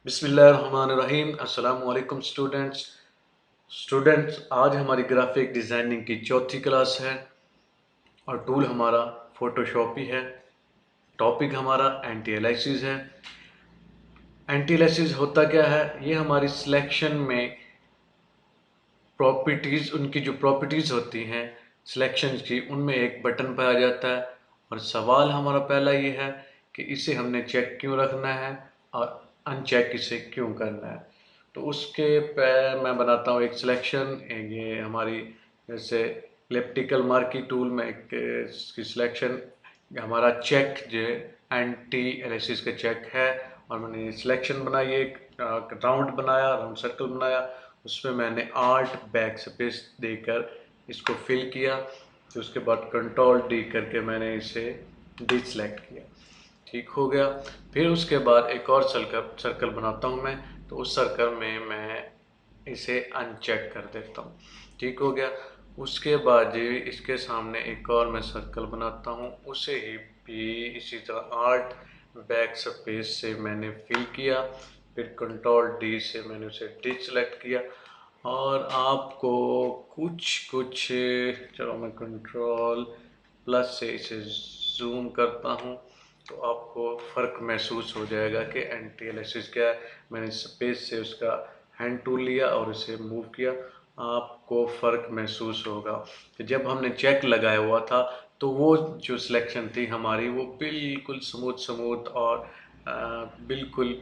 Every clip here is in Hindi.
बिस्मिल्लाहिर्रहमानिर्रहीम। अस्सलाम वालेकुम स्टूडेंट्स, आज हमारी ग्राफिक डिज़ाइनिंग की चौथी क्लास है और टूल हमारा फोटोशॉप ही है। टॉपिक हमारा एंटी एलिसिस है। एंटी एलिसिस होता क्या है? ये हमारी सिलेक्शन में प्रॉपर्टीज़, उनकी जो प्रॉपर्टीज़ होती हैं सिलेक्शन की, उनमें एक बटन पाया जाता है और सवाल हमारा पहला ये है कि इसे हमने चेक क्यों रखना है और अनचेक इसे क्यों करना है। तो उसके पे मैं बनाता हूँ एक सिलेक्शन। ये हमारी जैसे इलिप्टिकल मार्किंग टूल में एक इसकी सिलेक्शन हमारा चेक जो एंटी एलिसिस का चेक है, और मैंने सिलेक्शन बनाई, एक राउंड बनाया, राउंड सर्कल बनाया, उसमें मैंने आर्ट बैक स्पेस देकर इसको फिल किया। तो उसके बाद कंट्रोल डी करके मैंने इसे डिसलेक्ट किया। ठीक हो गया। फिर उसके बाद एक और सर्कल बनाता हूँ मैं, तो उस सर्कल में मैं इसे अनचेक कर देता हूँ। ठीक हो गया। उसके बाद जी इसके सामने एक और मैं सर्कल बनाता हूँ, उसे ही भी इसी तरह आर्ट बैक स्पेस से मैंने फिल किया। फिर कंट्रोल डी से मैंने उसे डिसलेक्ट किया। और आपको कुछ कुछ चलो मैं कंट्रोल प्लस से इसे जूम करता हूँ, तो आपको फ़र्क महसूस हो जाएगा कि एंटी एलिसिस क्या है। मैंने स्पेस से उसका हैंड टूल लिया और इसे मूव किया। आपको फ़र्क महसूस होगा कि जब हमने चेक लगाया हुआ था तो वो जो सिलेक्शन थी हमारी, वो बिल्कुल स्मूथ स्मूथ और बिल्कुल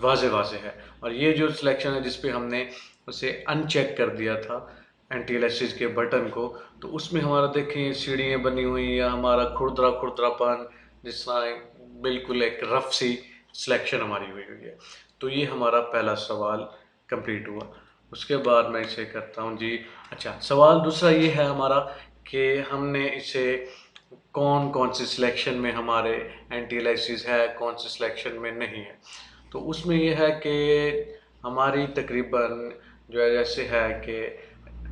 वाज़े वाज़े है। और ये जो सिलेक्शन है जिस पे हमने उसे अनचेक कर दिया था एंटी एलिसिस के बटन को, तो उसमें हमारा देखें सीढ़ियाँ बनी हुई या हमारा खुरदरा खुरदरापन, जिस तरह बिल्कुल एक रफ सी सिलेक्शन हमारी हुई हुई है। तो ये हमारा पहला सवाल कंप्लीट हुआ। उसके बाद मैं इसे करता हूँ जी। अच्छा, सवाल दूसरा ये है हमारा कि हमने इसे कौन कौन से सिलेक्शन में हमारे एंटी एलिसिस है, कौन से सिलेक्शन में नहीं है। तो उसमें ये है कि हमारी तकरीबन जो है जैसे है कि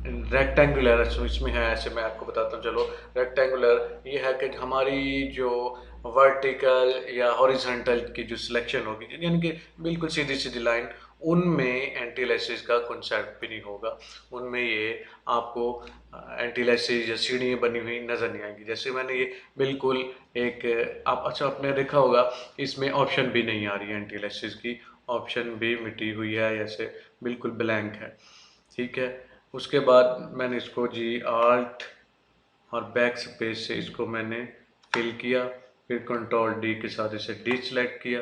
रेक्टेंगुलर इसमें है, ऐसे मैं आपको बताता हूँ। चलो, रेक्टेंगुलर ये है कि हमारी जो वर्टिकल या हॉरिजॉन्टल की जो सिलेक्शन होगी, यानी कि बिल्कुल सीधी सीधी लाइन, उनमें एंटी एलिसिस का कॉन्सेप्ट भी नहीं होगा। उनमें ये आपको एंटी एलिसिस या सीढ़ियाँ बनी हुई नज़र नहीं आएंगी। जैसे मैंने ये बिल्कुल एक आप अच्छा आपने देखा होगा, इसमें ऑप्शन भी नहीं आ रही है एंटी एलिसिस की, ऑप्शन भी मिटी हुई है, जैसे बिल्कुल ब्लैंक है। ठीक है। उसके बाद मैंने इसको जी आल्ट और बैक स्पेस से इसको मैंने फिल किया। फिर कंट्रोल डी के साथ इसे डीसेलेक्ट किया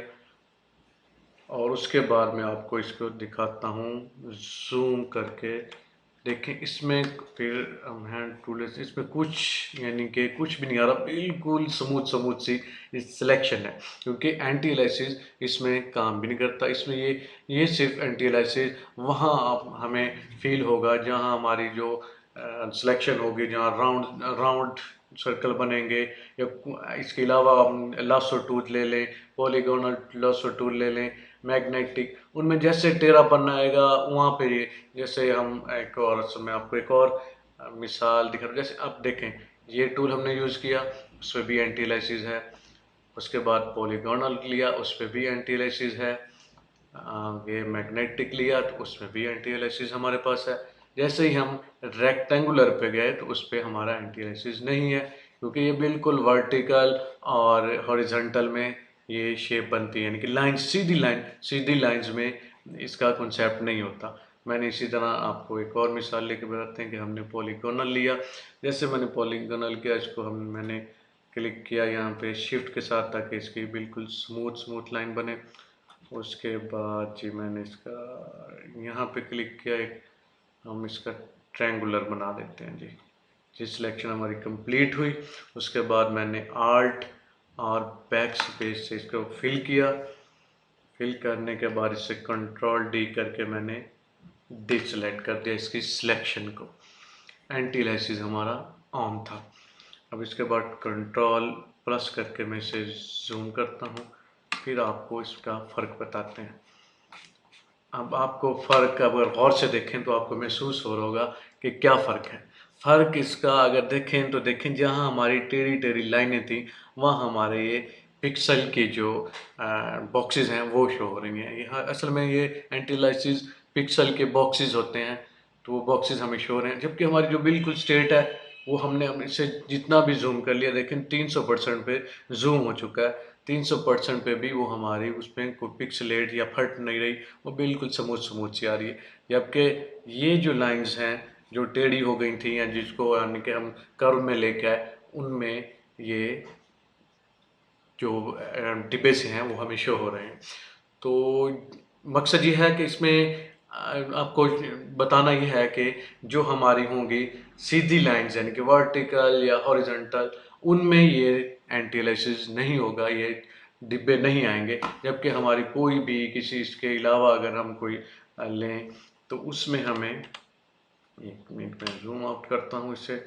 और उसके बाद मैं आपको इसको दिखाता हूँ जूम करके। देखें इसमें, फिर हम हैंड टूल से इसमें कुछ यानी कि कुछ भी नहीं आ रहा, बिल्कुल स्मूथ स्मूथ सी सिलेक्शन है, क्योंकि एंटी एलिसिस इसमें काम भी नहीं करता। इसमें ये सिर्फ एंटी एलिसिस वहाँ आप हमें फील होगा जहाँ हमारी जो सिलेक्शन होगी, जहाँ राउंड राउंड सर्कल बनेंगे, या इसके अलावा हम लासो टूल ले लें, पॉलीगोनल लासो टूल ले लें, मैग्नेटिक, उनमें जैसे टेढ़ापन आएगा वहाँ पे ये, जैसे हम एक और मैं आपको एक और मिसाल दिखा रहा हूँ। जैसे आप देखें, ये टूल हमने यूज़ किया, उस पर भी एंटी एलिसिस है। उसके बाद पॉलीगोनल लिया, उस पर भी एंटी एलिसिस है। ये मैग्नेटिक लिया तो उसमें भी एंटी एलिसिस हमारे पास है। जैसे ही हम रेक्टेंगुलर पे गए तो उस पर हमारा एंटी एलिसिस नहीं है, क्योंकि ये बिल्कुल वर्टिकल और हॉरिजॉन्टल में ये शेप बनती है, यानी कि लाइन, सीधी लाइंस में इसका कॉन्सेप्ट नहीं होता। मैंने इसी तरह आपको एक और मिसाल लेके बताते हैं कि हमने पॉलीगोनल लिया। जैसे मैंने पॉलीगोनल किया, इसको मैंने क्लिक किया यहाँ पे शिफ्ट के साथ, ताकि इसकी बिल्कुल स्मूथ लाइन बने। उसके बाद जी मैंने इसका यहाँ पे क्लिक किया, एक हम इसका ट्रायंगुलर बना देते हैं जी। जी सिलेक्शन हमारी कंप्लीट हुई। उसके बाद मैंने आर्ट और बैक स्पेस से इसको फिल किया। फिल करने के बाद इसे कंट्रोल डी करके मैंने डिसलेक्ट कर दिया इसकी सिलेक्शन को। एंटी एलिसिस हमारा ऑन था। अब इसके बाद कंट्रोल प्लस करके मैं इसे जूम करता हूँ, फिर आपको इसका फ़र्क बताते हैं। अब आपको फ़र्क अगर गौर से देखें तो आपको महसूस हो रहा होगा कि क्या फ़र्क है। फ़र्क इसका अगर देखें तो देखें, जहाँ हमारी टेढ़ी टेढ़ी लाइनें थी वहाँ हमारे ये पिक्सल की जो बॉक्सेस हैं वो शो हो रही हैं। यहाँ असल में ये एंटी एलाइसिस पिक्सल के बॉक्सेस होते हैं, तो वो बॉक्सेस हमें शो हो रहे हैं, जबकि हमारी जो बिल्कुल स्ट्रेट है वो हमने इसे जितना भी जूम कर लिया, देखें 300% पे जूम हो चुका है। 300% पे भी वो हमारी उसमें कोई पिक्सलेट या फट नहीं रही, वो बिल्कुल स्मूथ स्मूथ सी आ रही है। जबकि ये जो लाइंस हैं जो टेढ़ी हो गई थी या जिसको यानी कि हम कर्व में लेके आए, उनमें ये जो डिब्बे से हैं वो हमें शो हो रहे हैं। तो मकसद ये है कि इसमें आपको बताना ये है कि जो हमारी होंगी सीधी लाइंस यानी कि वर्टिकल या हॉरिजॉन्टल, उनमें ये एंटी एलिसिस नहीं होगा, ये डिब्बे नहीं आएंगे। जबकि हमारी कोई भी किसी इसके अलावा अगर हम कोई लें तो उसमें हमें, एक मिनट में जूम आउट करता हूँ इससे,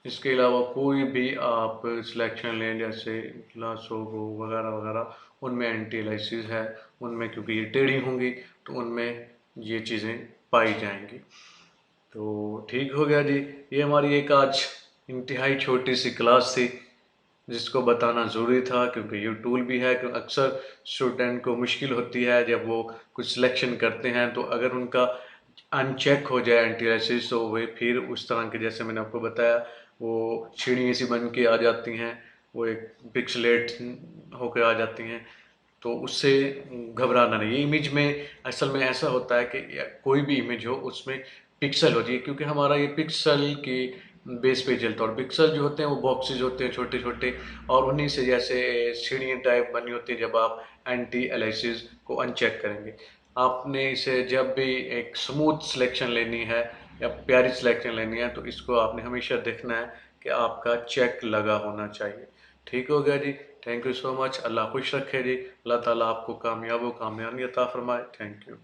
इसके अलावा कोई भी आप सिलेक्शन लें जैसे लासोगो वगैरह वगैरह, उनमें एंटी एलाइसिस है, उनमें क्योंकि ये टेढ़ी होंगी तो उनमें ये चीज़ें पाई जाएंगी। तो ठीक हो गया जी, ये हमारी एक आज इंतहाई छोटी सी क्लास थी जिसको बताना ज़रूरी था, क्योंकि ये टूल भी है कि अक्सर स्टूडेंट को मुश्किल होती है जब वो कुछ सिलेक्शन करते हैं, तो अगर उनका अनचेक हो जाए एंटी एलाइसिस तो वे फिर उस तरह के, जैसे मैंने आपको बताया, वो सीढ़ी सी बन के आ जाती हैं, वो एक पिक्सलेट होकर आ जाती हैं। तो उससे घबराना नहीं। ये इमेज में असल में ऐसा होता है कि कोई भी इमेज हो उसमें पिक्सल होती है, क्योंकि हमारा ये पिक्सल की बेस पे चलता है, और पिक्सल जो होते हैं वो बॉक्सेस होते हैं छोटे छोटे, और उन्हीं से जैसे सीढ़ियाँ टाइप बनी होती है जब आप एंटी एलाइसिस को अनचेक करेंगे। आपने इसे जब भी एक स्मूथ सिलेक्शन लेनी है या प्यारी सिलेक्शन लेनी है तो इसको आपने हमेशा देखना है कि आपका चेक लगा होना चाहिए। ठीक हो गया जी, थैंक यू सो मच। अल्लाह खुश रखे जी, अल्लाह ताला आपको कामयाब व कामयाबी अता फरमाए। Thank you.